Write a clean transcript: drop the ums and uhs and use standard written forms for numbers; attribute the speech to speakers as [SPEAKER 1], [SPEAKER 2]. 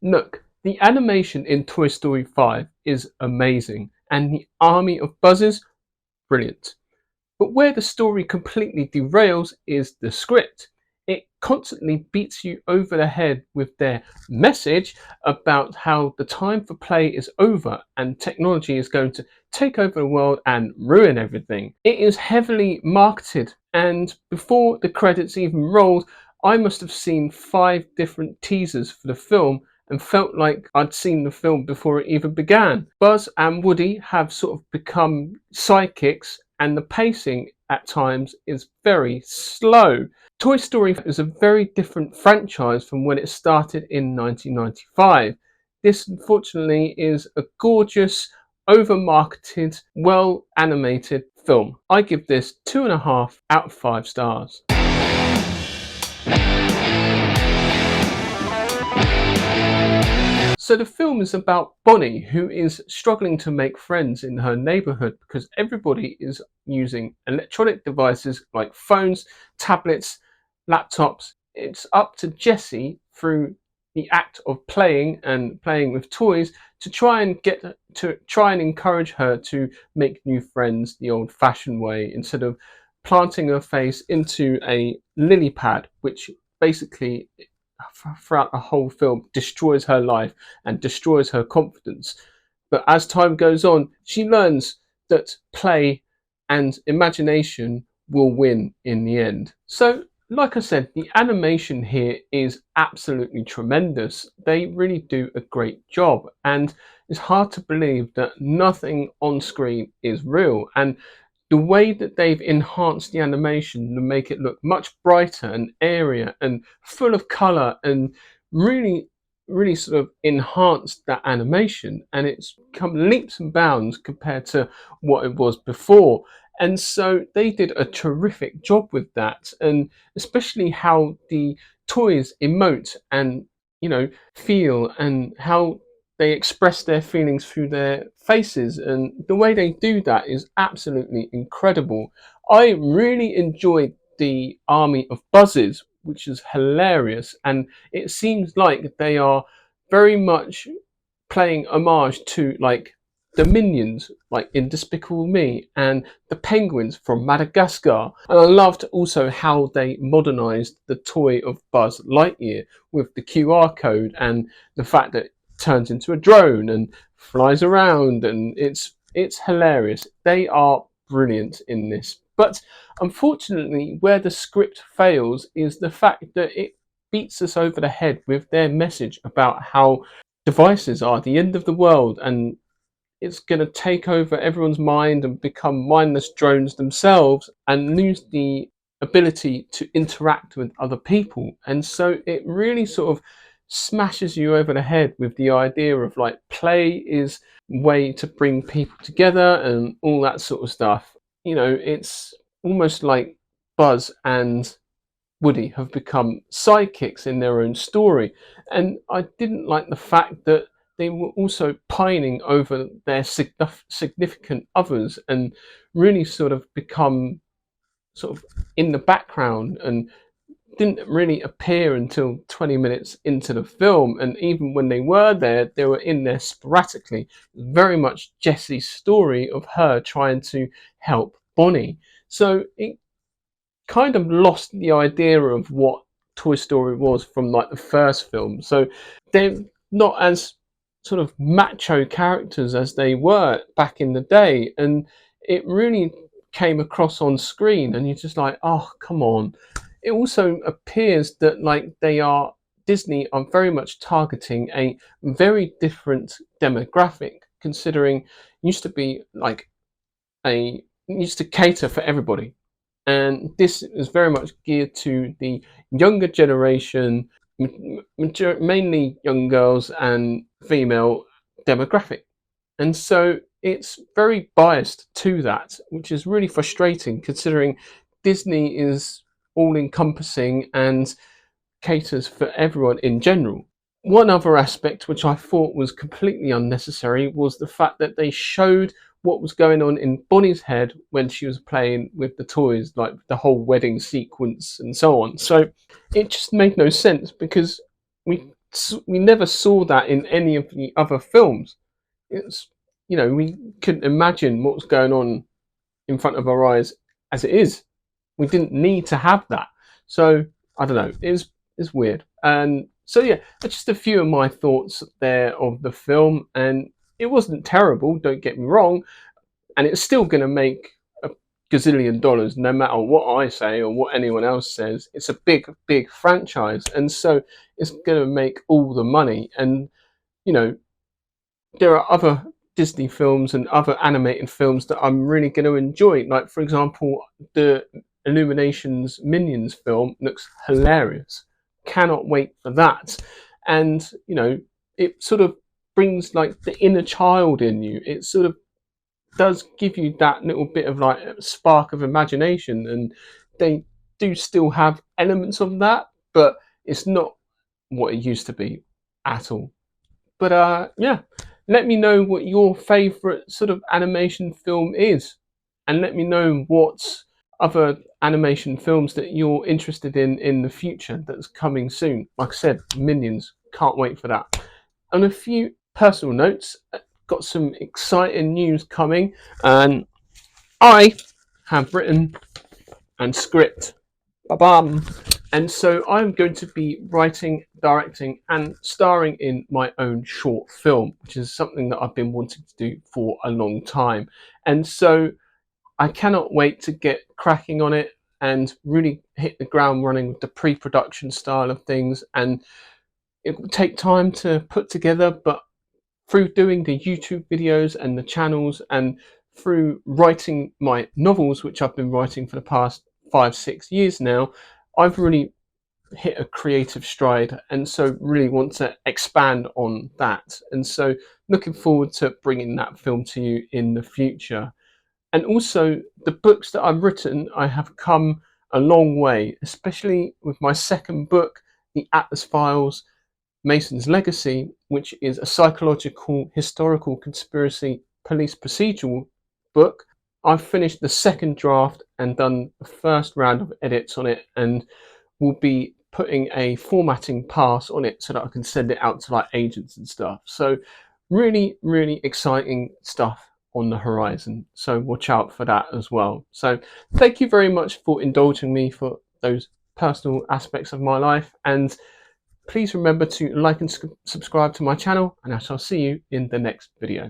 [SPEAKER 1] Look, the animation in Toy Story 5 is amazing, and the army of buzzes, brilliant. But where the story completely derails is the script. It constantly beats you over the head with their message about how the time for play is over and technology is going to take over the world and ruin everything. It is heavily marketed, and before the credits even rolled, I must have seen 5 different teasers for the film and felt like I'd seen the film before it even began. Buzz and Woody have sort of become sidekicks, and the pacing at times is very slow. Toy Story is a very different franchise from when it started in 1995. This, unfortunately, is a gorgeous, over marketed, well animated film. I give this 2.5 out of 5 stars. So the film is about Bonnie, who is struggling to make friends in her neighborhood because everybody is using electronic devices like phones, tablets, laptops. It's up to Jessie, through the act of playing with toys, to try and encourage her to make new friends the old-fashioned way, instead of planting her face into a lily pad, which basically throughout the whole film destroys her life and destroys her confidence. But as time goes on, she learns that play and imagination will win in the end. So, like I said, the animation here is absolutely tremendous. They really do a great job, and it's hard to believe that nothing on screen is real. And the way that they've enhanced the animation to make it look much brighter and airier and full of color, and really sort of enhanced that animation, and it's come leaps and bounds compared to what it was before. And so they did a terrific job with that, and especially how the toys emote and, feel, and how they express their feelings through their faces, and the way they do that is absolutely incredible. I really enjoyed the army of buzzes, which is hilarious, and it seems like they are very much playing homage to like the minions, like in Despicable Me, and the penguins from Madagascar. And I loved also how they modernized the toy of Buzz Lightyear with the QR code, and the fact that it turns into a drone and flies around, and it's hilarious. They are brilliant in this. But unfortunately, where the script fails is the fact that it beats us over the head with their message about how devices are the end of the world, and it's going to take over everyone's mind and become mindless drones themselves and lose the ability to interact with other people. And so it really sort of smashes you over the head with the idea of like play is a way to bring people together and all that sort of stuff. It's almost like Buzz and Woody have become sidekicks in their own story. And I didn't like the fact that they were also pining over their significant others, and really sort of become sort of in the background, and didn't really appear until 20 minutes into the film. And even when they were there, they were in there sporadically. Very much Jessie's story of her trying to help Bonnie. So it kind of lost the idea of what Toy Story was from like the first film. So they're not as sort of macho characters as they were back in the day, and it really came across on screen, and you're just like, oh, come on. It also appears that like Disney are very much targeting a very different demographic, considering it used to be like used to cater for everybody, and this is very much geared to the younger generation, mainly young girls and female demographic. And so it's very biased to that, which is really frustrating considering Disney is all encompassing and caters for everyone in general. One other aspect which I thought was completely unnecessary was the fact that they showed what was going on in Bonnie's head when she was playing with the toys, like the whole wedding sequence and so on. So it just made no sense, because we we never saw that in any of the other films. It's, we couldn't imagine what was going on in front of our eyes as it is. We didn't need to have that. So I don't know. It's weird. And so yeah, that's just a few of my thoughts there of the film. And it wasn't terrible. Don't get me wrong. And it's still going to make a gazillion dollars, no matter what I say or what anyone else says. It's a big, big franchise, and so it's going to make all the money. And you know, there are other Disney films and other animated films that I'm really going to enjoy. Like, for example, the Illuminations Minions film looks hilarious. Cannot wait for that. And, it sort of brings like the inner child in you. It sort of does give you that little bit of like spark of imagination. And they do still have elements of that, but it's not what it used to be at all. But yeah, let me know what your favourite sort of animation film is, and let me know what other animation films that you're interested in the future that's coming soon. Like I said, Minions, can't wait for that. On a few personal notes, got some exciting news coming, and I have written and script. Ba-bam. And so I'm going to be writing, directing, and starring in my own short film, which is something that I've been wanting to do for a long time. And so I cannot wait to get cracking on it and really hit the ground running with the pre-production style of things. And it will take time to put together, but through doing the YouTube videos and the channels and through writing my novels, which I've been writing for the past 5-6 years now, I've really hit a creative stride, and so really want to expand on that. And so looking forward to bringing that film to you in the future. And also the books that I've written, I have come a long way, especially with my second book, The Atlas Files, Mason's Legacy, which is a psychological, historical, conspiracy, police procedural book. I've finished the second draft and done the first round of edits on it, and will be putting a formatting pass on it so that I can send it out to like agents and stuff. So really, really exciting stuff on the horizon. So watch out for that as well. So thank you very much for indulging me for those personal aspects of my life. And please remember to like and subscribe to my channel, and I shall see you in the next video.